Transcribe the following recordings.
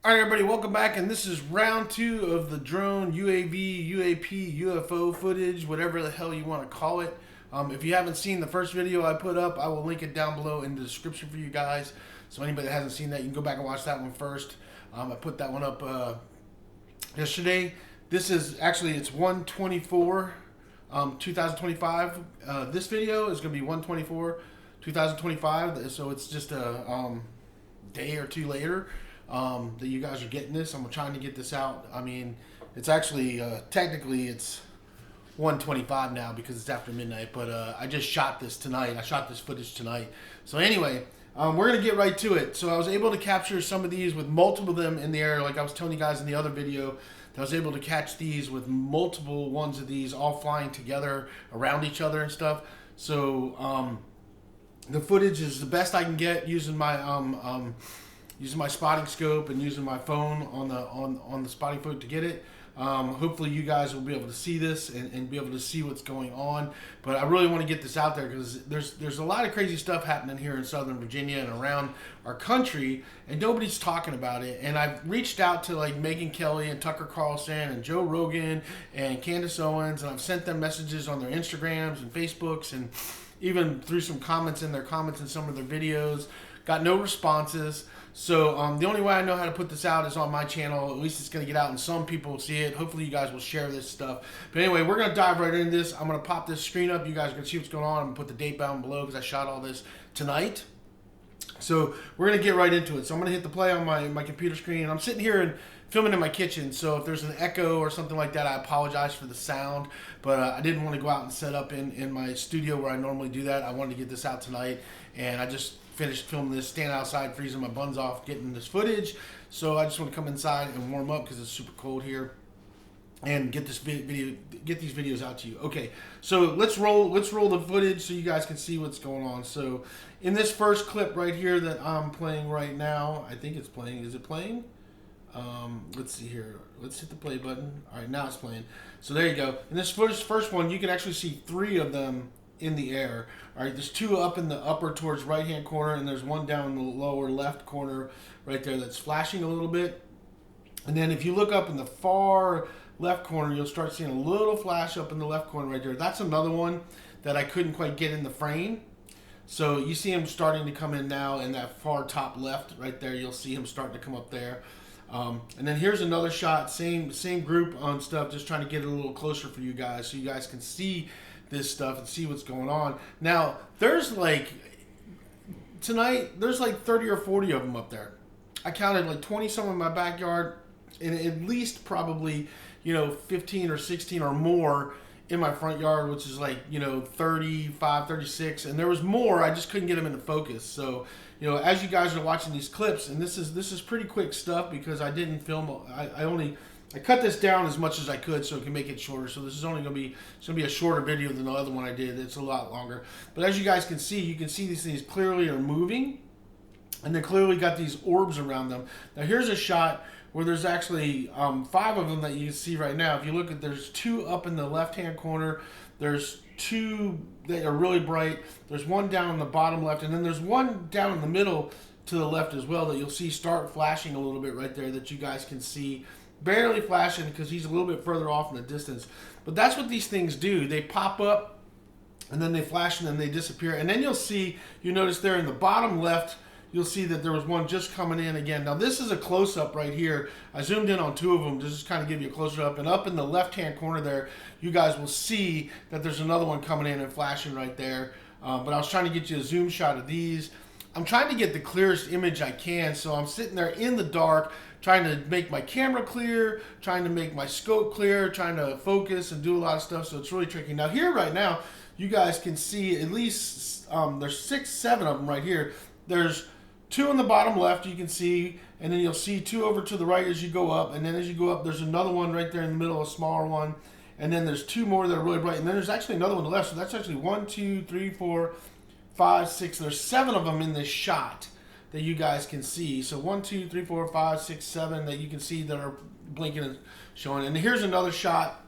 Alright everybody, welcome back, and this is round 2 of the drone UAV, UAP, UFO footage, whatever the hell you want to call it. If you haven't seen the first video I put up, I will link it down below in the description for you guys. So anybody that hasn't seen that, you can go back and watch that one first. I put that one up yesterday. This is actually, it's 1/24, 2025. This video is going to be 1/24, 2025, so it's just a day or two later that you guys are getting this. I'm trying to get this out. I mean, it's actually technically it's 1:25 now because it's after midnight, but I just shot this tonight. I shot this footage tonight. So anyway, we're gonna get right to it. So I was able to capture some of these with multiple of them in the air, like I was telling you guys in the other video. I was able to catch these with multiple ones of these all flying together around each other and stuff. So the footage is the best I can get using my spotting scope and using my phone on the spotting phone to get it. Hopefully you guys will be able to see this and be able to see what's going on. But I really want to get this out there because there's a lot of crazy stuff happening here in Southern Virginia and around our country, and nobody's talking about it. And I've reached out to like Megyn Kelly and Tucker Carlson and Joe Rogan and Candace Owens, and I've sent them messages on their Instagrams and Facebooks, and even threw some comments in their comments in some of their videos. Got no responses. So the only way I know how to put this out is on my channel. At least it's going to get out and some people will see it. Hopefully you guys will share this stuff. But anyway, we're going to dive right into this. I'm going to pop this screen up. You guys can see what's going on. I'm going to put the date down below because I shot all this tonight. So we're going to get right into it. So I'm going to hit the play on my computer screen. I'm sitting here and filming in my kitchen. So if there's an echo or something like that, I apologize for the sound. But I didn't want to go out and set up in my studio where I normally do that. I wanted to get this out tonight. And I just finished filming this, standing outside, freezing my buns off, getting this footage. So I just want to come inside and warm up because it's super cold here, and get this video, get these videos out to you. Okay, so let's roll the footage so you guys can see what's going on. So in this first clip right here that I'm playing right now, I think it's playing. Is it playing? Let's see here. Let's hit the play button. All right, now it's playing. So there you go. In this first one, you can actually see 3 of them in the air. All right, there's 2 up in the upper towards right hand corner, and there's 1 down in the lower left corner right there that's flashing a little bit. And then if you look up in the far left corner, you'll start seeing a little flash up in the left corner right there. That's another one that I couldn't quite get in the frame. So you see him starting to come in now in that far top left right there. You'll see him starting to come up there. And then here's another shot, same group on stuff, just trying to get it a little closer for you guys so you guys can see this stuff and see what's going on. Now, there's like, tonight, there's like 30 or 40 of them up there. I counted like 20 some in my backyard, and at least probably, 15 or 16 or more in my front yard, which is like, 35, 36, and there was more. I just couldn't get them into focus. So, as you guys are watching these clips, and this is pretty quick stuff because I didn't film, I cut this down as much as I could so it can make it shorter. So this is only going to be a shorter video than the other one I did. It's a lot longer. But as you guys can see, these things clearly are moving, and they clearly got these orbs around them. Now here's a shot where there's actually 5 of them that you can see right now. If you look at, there's 2 up in the left-hand corner. There's 2 that are really bright. There's 1 down in the bottom left, and then there's 1 down in the middle to the left as well that you'll see start flashing a little bit right there that you guys can see. Barely flashing because he's a little bit further off in the distance. But that's what these things do. They pop up, and then they flash, and then they disappear. And then you notice there in the bottom left, you'll see that there was 1 just coming in again. Now this is a close-up right here. I zoomed in on 2 of them to just kind of give you a closer up. And up in the left-hand corner there, you guys will see that there's another one coming in and flashing right there. But I was trying to get you a zoom shot of these. I'm trying to get the clearest image I can, so I'm sitting there in the dark, trying to make my camera clear, trying to make my scope clear, trying to focus and do a lot of stuff, so it's really tricky. Now here right now, you guys can see at least, there's 6, 7 of them right here. There's 2 in the bottom left you can see, and then you'll see 2 over to the right as you go up, and then as you go up, there's another one right there in the middle, a smaller one, and then there's 2 more that are really bright, and then there's actually another one on the left, so that's actually 1, 2, 3, 4, 5, 6, there's 7 of them in this shot that you guys can see. So 1, 2, 3, 4, 5, 6, 7 that you can see that are blinking and showing. And here's another shot.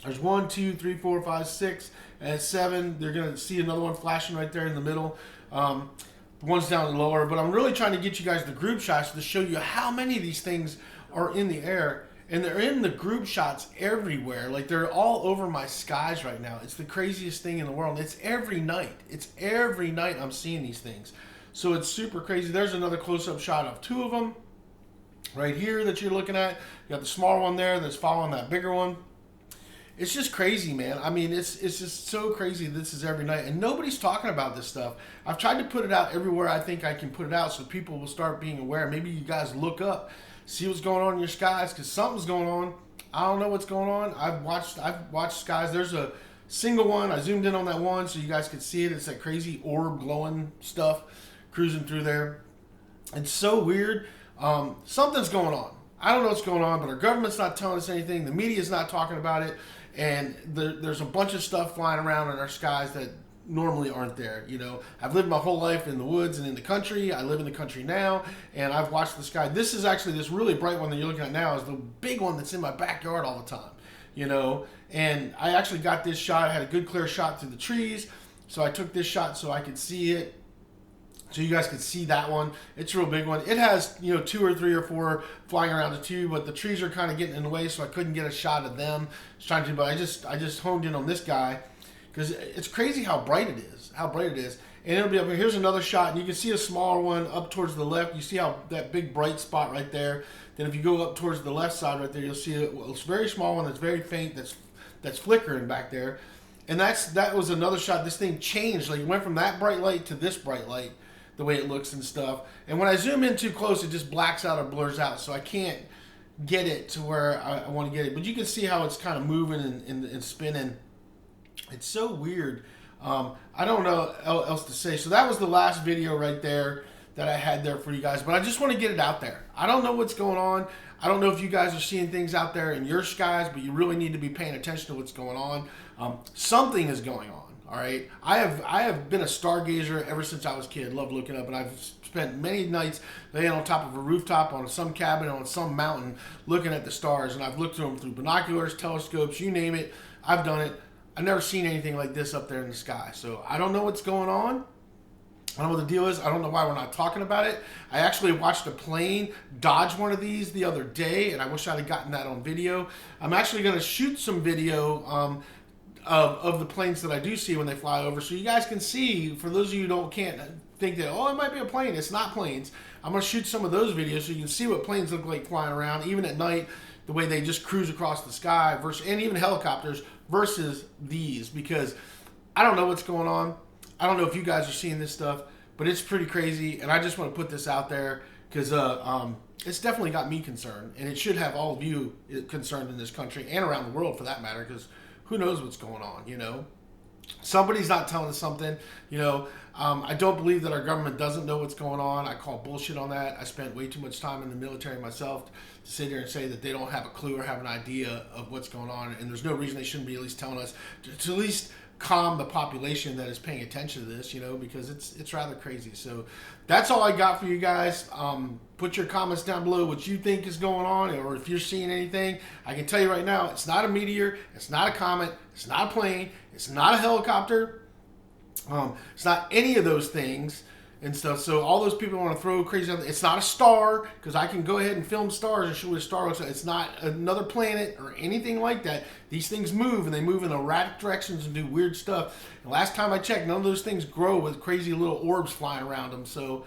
There's 1, 2, 3, 4, 5, 6, and 7. They're going to see another one flashing right there in the middle. the ones down lower. But I'm really trying to get you guys the group shots to show you how many of these things are in the air. And they're in the group shots everywhere. Like, they're all over my skies right now. It's the craziest thing in the world. It's every night. It's every night I'm seeing these things. So it's super crazy. There's another close-up shot of two of them right here that you're looking at. You got the smaller one there that's following that bigger one. It's just crazy, man. I mean, it's just so crazy. This is every night. And nobody's talking about this stuff. I've tried to put it out everywhere I think I can put it out so people will start being aware. Maybe you guys look up, see what's going on in your skies, because something's going on. I don't know what's going on. I've watched skies. There's a single one. I zoomed in on that one so you guys could see it. It's that crazy orb glowing stuff cruising through there. It's so weird. Something's going on. I don't know what's going on, but our government's not telling us anything. The media's not talking about it. And there's a bunch of stuff flying around in our skies that normally aren't there. You know, I've lived my whole life in the woods and in the country. I live in the country now, and I've watched the sky. This is actually, this really bright one that you're looking at now is the big one that's in my backyard all the time, you know. And I actually got this shot. I had a good clear shot through the trees, so I took this shot so I could see it, so you guys could see that one. It's a real big one. It has, you know, 2 or 3 or 4 flying around the tube, but the trees are kind of getting in the way, so I couldn't get a shot of them. I was trying to, but I just honed in on this guy because it's crazy how bright it is. And it'll be up here. Here's another shot, and you can see a smaller one up towards the left. You see how that big bright spot right there. Then if you go up towards the left side right there, you'll see a very small one that's very faint, that's flickering back there. And that was another shot. This thing changed. Like, it went from that bright light to this bright light, the way it looks and stuff. And when I zoom in too close, it just blacks out or blurs out, so I can't get it to where I want to get it. But you can see how it's kind of moving and spinning. It's so weird. I don't know else to say. So that was the last video right there that I had there for you guys. But I just want to get it out there. I don't know what's going on. I don't know if you guys are seeing things out there in your skies, but you really need to be paying attention to what's going on. Something is going on. All right, I have been a stargazer ever since I was a kid. Love looking up, and I've spent many nights laying on top of a rooftop on some cabin on some mountain looking at the stars. And I've looked through them through binoculars, telescopes, you name it. I've done it. I've never seen anything like this up there in the sky. So I don't know what's going on. I don't know what the deal is. I don't know why we're not talking about it. I actually watched a plane dodge one of these the other day, and I wish I'd have gotten that on video. I'm actually going to shoot some video of the planes that I do see when they fly over, so you guys can see. For those of you who can't think that, oh, it might be a plane. It's not planes. I'm going to shoot some of those videos so you can see what planes look like flying around, even at night, the way they just cruise across the sky, and even helicopters versus these, because I don't know what's going on. I don't know if you guys are seeing this stuff, but it's pretty crazy, and I just want to put this out there because it's definitely got me concerned, and it should have all of you concerned in this country and around the world for that matter, because who knows what's going on, you know? Somebody's not telling us something, you know. I don't believe that our government doesn't know what's going on. I call bullshit on that. I spent way too much time in the military myself to sit here and say that they don't have a clue or have an idea of what's going on, and there's no reason they shouldn't be at least telling us to at least calm the population that is paying attention to this, you know, because it's rather crazy. So that's all I got for you guys. Put your comments down below what you think is going on, or if you're seeing anything. I can tell you right now, it's not a meteor, it's not a comet, it's not a plane, it's not a helicopter, it's not any of those things and stuff. So all those people want to throw crazy out, it's not a star, because I can go ahead and film stars and show what a star looks like. It's not another planet or anything like that. These things move, and they move in erratic directions and do weird stuff. And last time I checked, none of those things grow with crazy little orbs flying around them. So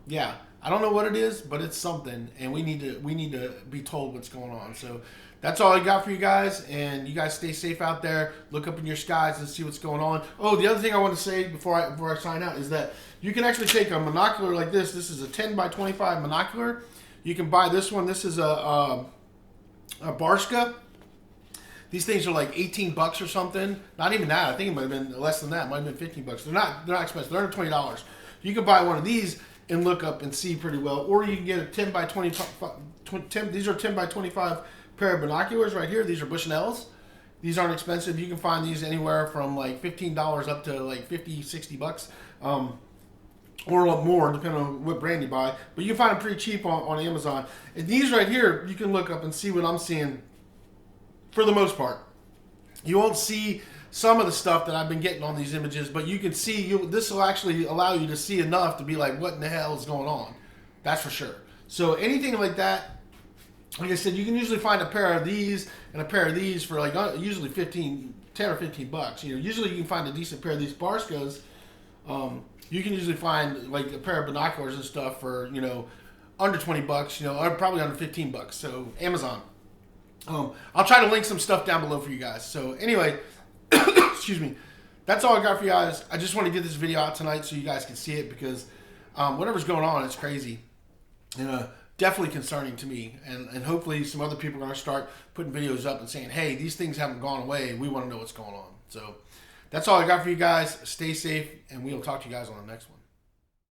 yeah, I don't know what it is, but it's something, and we need to be told what's going on. So that's all I got for you guys, and you guys stay safe out there. Look up in your skies and see what's going on. Oh, the other thing I want to say before I sign out is that you can actually take a monocular like this. This is a 10 by 25 monocular. You can buy this one. This is a Barska. These things are like $18 or something. Not even that. I think it might have been less than that. It might have been $15. They're not expensive. They're under $20. You can buy one of these and look up and see pretty well, or you can get a 10 by 25. These are 10 by 25 pair of binoculars right here. These are Bushnells. These aren't expensive. You can find these anywhere from like $15 up to like $50-$60, or a lot more depending on what brand you buy. But you can find them pretty cheap on Amazon. And these right here, you can look up and see what I'm seeing. For the most part, you won't see some of the stuff that I've been getting on these images, but you can see, this will actually allow you to see enough to be like, what in the hell is going on? That's for sure. So anything like that, like I said, you can usually find a pair of these and a pair of these for like usually 10 or 15 bucks. You know, usually you can find a decent pair of these Barscos. You can usually find like a pair of binoculars and stuff for, you know, under 20 bucks, you know, or probably under 15 bucks. So Amazon. I'll try to link some stuff down below for you guys. So anyway, excuse me. That's all I got for you guys. I just want to get this video out tonight so you guys can see it, because whatever's going on, it's crazy. And definitely concerning to me. And hopefully some other people are going to start putting videos up and saying, hey, these things haven't gone away. We want to know what's going on. So that's all I got for you guys. Stay safe, and we'll talk to you guys on the next one.